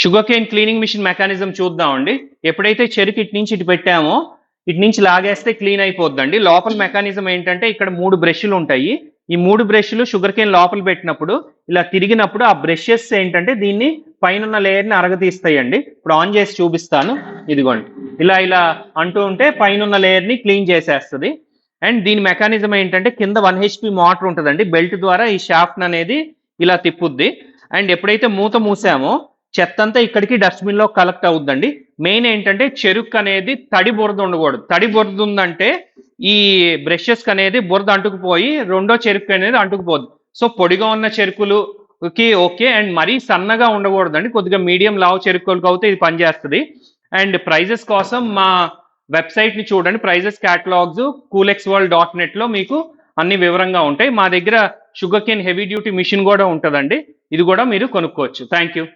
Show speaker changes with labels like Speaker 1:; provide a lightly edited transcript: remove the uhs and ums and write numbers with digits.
Speaker 1: Sugar cane cleaning machine mechanism చూద్దామండి. ఎప్పుడైతే చెరుకు ఇటు నుంచి ఇటు పెట్టామో ఇటు నుంచి లాగేస్తే క్లీన్ అయిపోద్దండి. లోపల మెకానిజం ఏంటంటే ఇక్కడ 3 బ్రష్లు ఉంటాయి. ఈ 3 బ్రష్లు షుగర్ కేన్ లోపల పెట్టినప్పుడు ఇలా తిరిగినప్పుడు ఆ బ్రషెస్ ఏంటంటే దీన్ని పైనున్న లేయర్ని అరగతీస్తాయండి. ఇప్పుడు ఆన్ చేసి చూపిస్తాను. ఇదిగోండి ఇలా ఇలా అంటూ ఉంటే పైనున్న లేయర్ని క్లీన్ చేసేస్తుంది. అండ్ దీని మెకానిజం ఏంటంటే కింద 1 HP మోటార్ ఉంటుందండి. బెల్ట్ ద్వారా ఈ షాఫ్ట్ అనేది ఇలా తిప్పుద్ది. అండ్ ఎప్పుడైతే మూత మూసామో చెత్త అంతా ఇక్కడికి డస్ట్బిన్ లో కలెక్ట్ అవుద్దండి. మెయిన్ ఏంటంటే చెరుకు అనేది తడి బురద ఉండకూడదు. తడి బురద ఉందంటే ఈ బ్రషెస్ అనేది బురద అంటుకుపోయి రెండో చెరుకు అనేది అంటుకుపోద్ది. సో పొడిగా ఉన్న చెరుకులుకి ఓకే, అండ్ మరీ సన్నగా ఉండకూడదండి. కొద్దిగా మీడియం లావు చెరుకులకు అయితే ఇది పనిచేస్తుంది. అండ్ ప్రైజెస్ కోసం మా వెబ్సైట్ ని చూడండి. ప్రైజెస్ క్యాటలాగ్స్ coolexworld.net లో మీకు అన్ని వివరంగా ఉంటాయి. మా దగ్గర sugar cane heavy duty machine కూడా ఉంటుందండి. ఇది కూడా మీరు కొనుక్కోవచ్చు. Thank you.